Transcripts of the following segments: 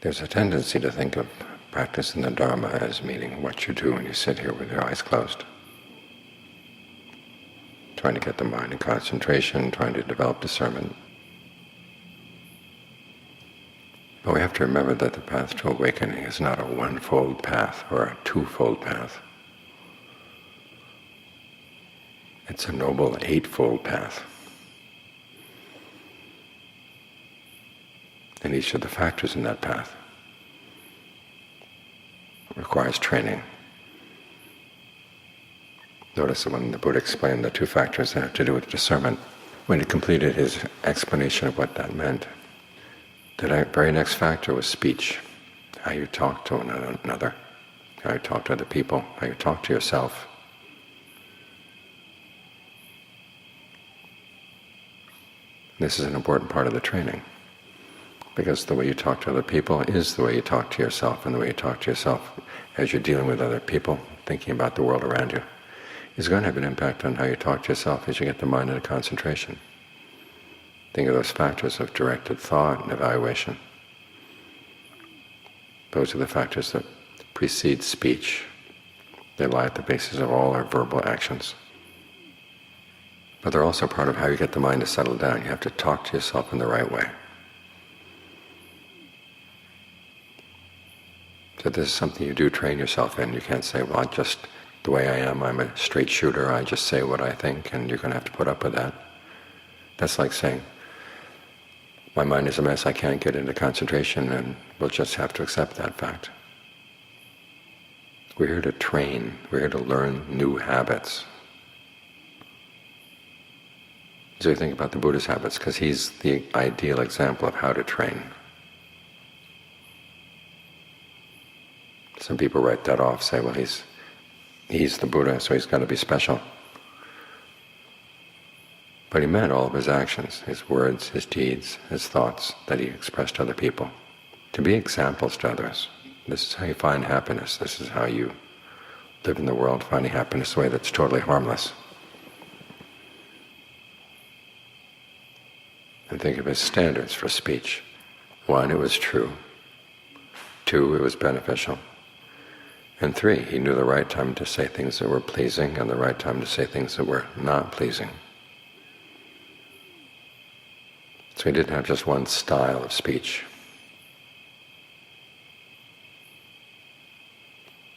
There's a tendency to think of practice in the Dhamma as meaning what you do when you sit here with your eyes closed, trying to get the mind in concentration, trying to develop discernment. But we have to remember that the path to awakening is not a one-fold path or a two-fold path. It's a noble eightfold path. And each of the factors in that path requires training. Notice that when the Buddha explained the two factors that have to do with discernment, when he completed his explanation of what that meant, the very next factor was speech, how you talk to another, how you talk to other people, how you talk to yourself. This is an important part of the training, because the way you talk to other people is the way you talk to yourself, and the way you talk to yourself as you're dealing with other people, thinking about the world around you, is going to have an impact on how you talk to yourself as you get the mind into concentration. Think of those factors of directed thought and evaluation. Those are the factors that precede speech. They lie at the basis of all our verbal actions. But they're also part of how you get the mind to settle down. You have to talk to yourself in the right way. So this is something you do train yourself in. You can't say, well, just the way I am, I'm a straight shooter, I just say what I think, and you're going to have to put up with that. That's like saying, my mind is a mess, I can't get into concentration, and we'll just have to accept that fact. We're here to train, we're here to learn new habits. So you think about the Buddha's habits, because he's the ideal example of how to train. Some people write that off, say, well, he's the Buddha, so he's got to be special. But he meant all of his actions, his words, his deeds, his thoughts that he expressed to other people, to be examples to others. This is how you find happiness. This is how you live in the world, finding happiness in a way that's totally harmless. And think of his standards for speech. 1, it was true. 2, it was beneficial. And 3, he knew the right time to say things that were pleasing and the right time to say things that were not pleasing. So he didn't have just one style of speech.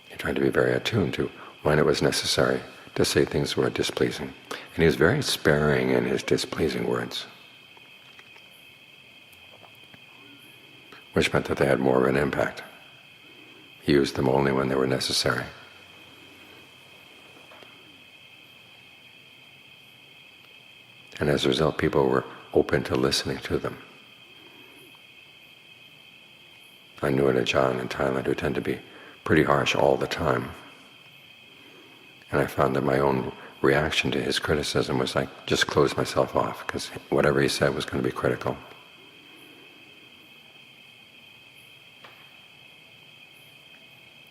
He tried to be very attuned to when it was necessary to say things that were displeasing. And he was very sparing in his displeasing words, which meant that they had more of an impact. He used them only when they were necessary. And as a result, people were open to listening to them. I knew an Ajahn in Thailand who tended to be pretty harsh all the time. And I found that my own reaction to his criticism was I just closed myself off, because whatever he said was going to be critical.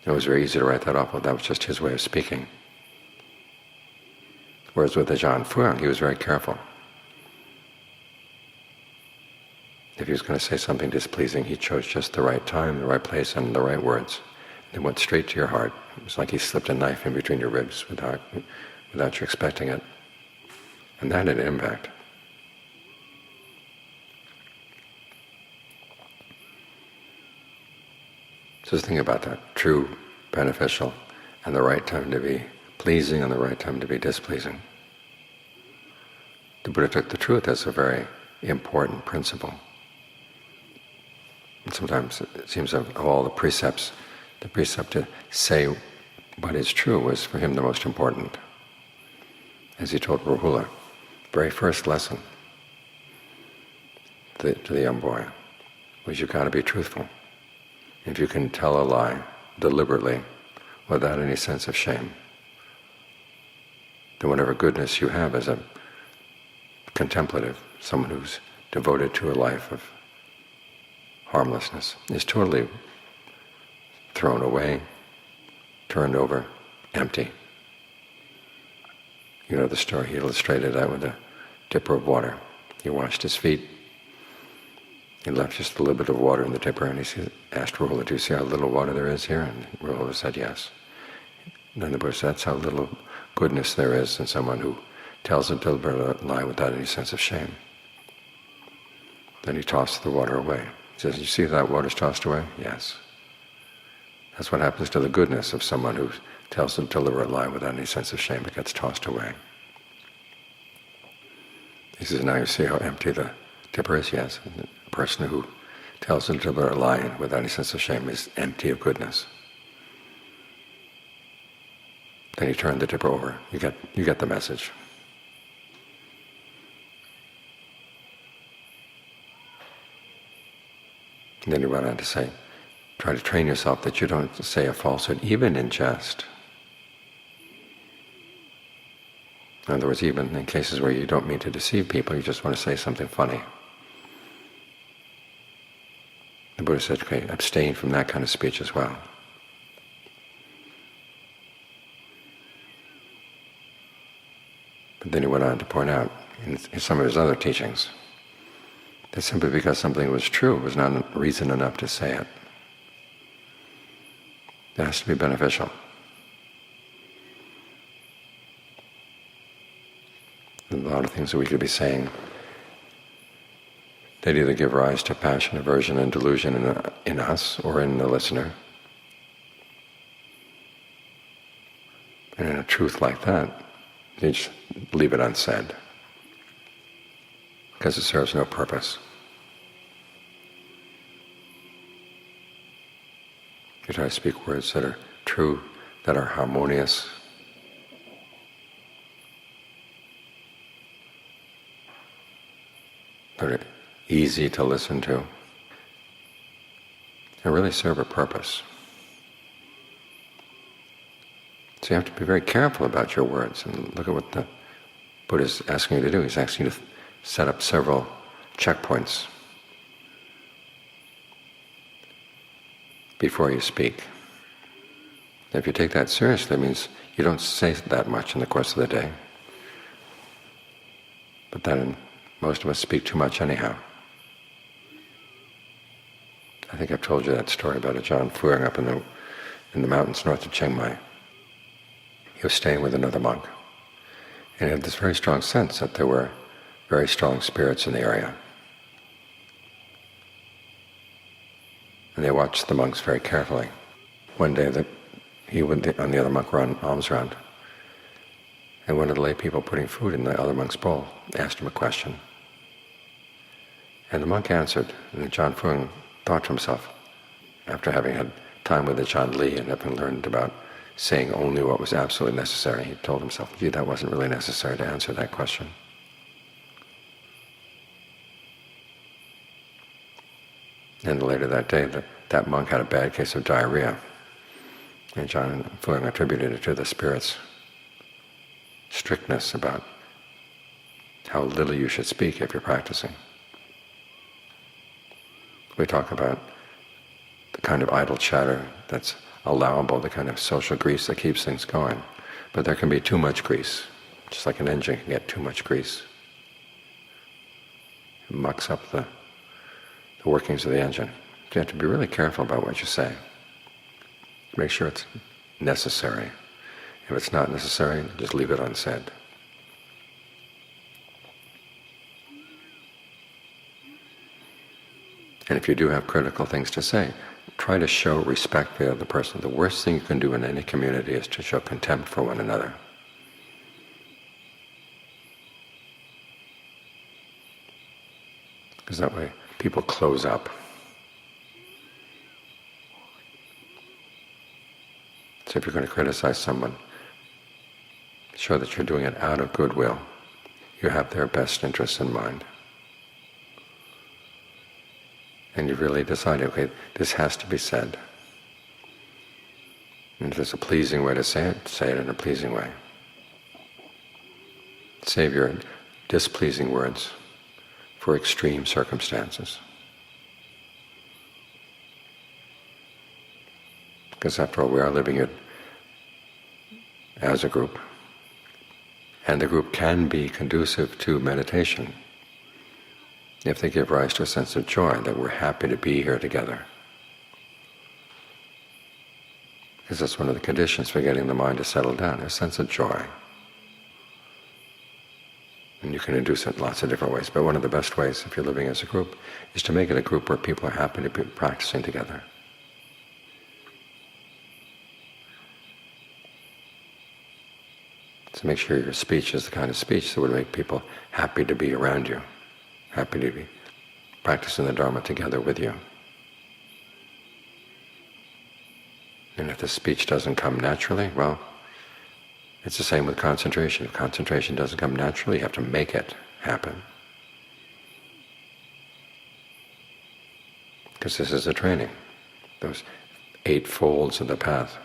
It was very easy to write that off, well, that was just his way of speaking. Whereas with Ajahn Fuang, he was very careful. If he was going to say something displeasing, he chose just the right time, the right place, and the right words. It went straight to your heart. It was like he slipped a knife in between your ribs without you expecting it. And that had an impact. Just think about that. True, beneficial, and the right time to be pleasing and the right time to be displeasing. The Buddha took the truth as a very important principle. And sometimes it seems of all the precepts, the precept to say what is true was for him the most important. As he told Rahula, very first lesson to the young boy was, you've got to be truthful. If you can tell a lie deliberately without any sense of shame, then whatever goodness you have as a contemplative, someone who's devoted to a life of harmlessness, is totally thrown away, turned over, empty. You know the story, he illustrated that with a dipper of water. He washed his feet, He left just a little bit of water in the dipper, and he asked Rahula, "Do you see how little water there is here?" And Rahula said yes. And then the Buddha said, "That's how little goodness there is in someone who tells a deliberate lie without any sense of shame." Then he tossed the water away. He says, "You see how that water's tossed away?" Yes. That's what happens to the goodness of someone who tells a deliberate lie without any sense of shame. It gets tossed away. He says, "Now you see how empty the dipper is?" Yes. A person who tells a deliberate lie without any sense of shame is empty of goodness. Then he turned the dipper over. You get the message. And then he went on to say, try to train yourself that you don't say a falsehood, even in jest. In other words, even in cases where you don't mean to deceive people, you just want to say something funny. The Buddha said, okay, abstain from that kind of speech as well. But then he went on to point out in some of his other teachings that simply because something was true was not reason enough to say it. It has to be beneficial. A lot of things that we could be saying, they'd either give rise to passion, aversion, and delusion in us or in the listener. And in a truth like that, you just leave it unsaid, because it serves no purpose. You try to speak words that are true, that are harmonious, that are easy to listen to, and really serve a purpose. So you have to be very careful about your words, and look at what the Buddha is asking you to do. He's asking you to set up several checkpoints before you speak. If you take that seriously, it means you don't say that much in the course of the day. But then most of us speak too much anyhow. I think I've told you that story about Ajahn Fuang up in the mountains north of Chiang Mai. He was staying with another monk, and he had this very strong sense that there were very strong spirits in the area. And they watched the monks very carefully. One day he and the other monk were on alms round, and one of the lay people putting food in the other monk's bowl asked him a question. And the monk answered, and Ajahn Fuang thought to himself, after having had time with Ajahn Lee and having learned about saying only what was absolutely necessary, he told himself, gee, that wasn't really necessary to answer that question. And later that day, that monk had a bad case of diarrhea. And Ajahn Fuang attributed it to the spirit's strictness about how little you should speak if you're practicing. We talk about the kind of idle chatter that's allowable, the kind of social grease that keeps things going. But there can be too much grease, just like an engine can get too much grease. It mucks up the workings of the engine. So you have to be really careful about what you say. Make sure it's necessary. If it's not necessary, just leave it unsaid. And if you do have critical things to say, try to show respect for the other person. The worst thing you can do in any community is to show contempt for one another. Because that way people close up. So if you're going to criticize someone, show that you're doing it out of goodwill. You have their best interests in mind. And you've really decided, okay, this has to be said. And if there's a pleasing way to say it in a pleasing way. Save your displeasing words for extreme circumstances. Because after all, we are living it as a group. And the group can be conducive to meditation if they give rise to a sense of joy, that we're happy to be here together. Because that's one of the conditions for getting the mind to settle down, a sense of joy. And you can induce it in lots of different ways, but one of the best ways, if you're living as a group, is to make it a group where people are happy to be practicing together. So make sure your speech is the kind of speech that would make people happy to be around you, happy to be practicing the Dharma together with you. And if the speech doesn't come naturally, well, it's the same with concentration. If concentration doesn't come naturally, you have to make it happen. Because this is a training. Those 8 folds of the path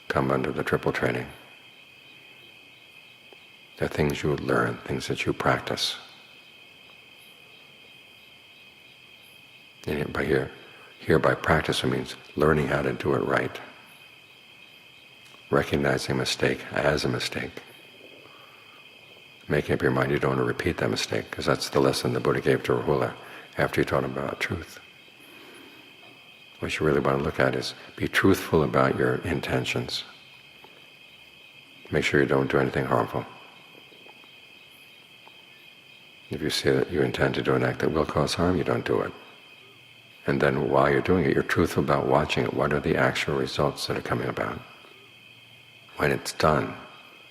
come under the triple training. They're things you learn, things that you practice. And by here by practice, it means learning how to do it right. Recognizing a mistake as a mistake. Making up your mind you don't want to repeat that mistake, because that's the lesson the Buddha gave to Rahula after he taught him about truth. What you really want to look at is be truthful about your intentions. Make sure you don't do anything harmful. If you see that you intend to do an act that will cause harm, you don't do it. And then while you're doing it, you're truthful about watching it. What are the actual results that are coming about? When it's done,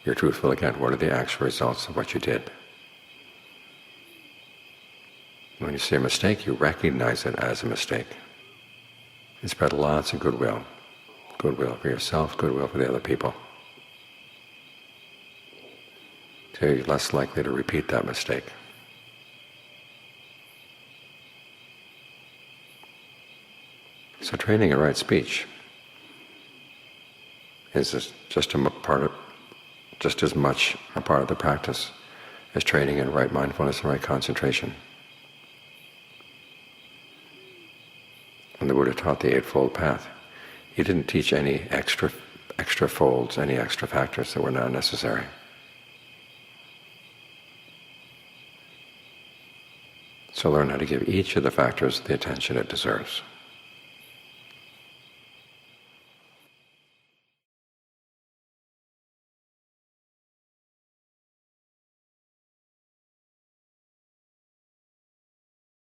you're truthful again. What are the actual results of what you did? When you see a mistake, you recognize it as a mistake. And spread lots of goodwill. Goodwill for yourself, goodwill for the other people. So you're less likely to repeat that mistake. So training in right speech is just as much a part of the practice as training in right mindfulness and right concentration. When the Buddha taught the Eightfold Path, he didn't teach any extra folds, any extra factors that were not necessary. So learn how to give each of the factors the attention it deserves.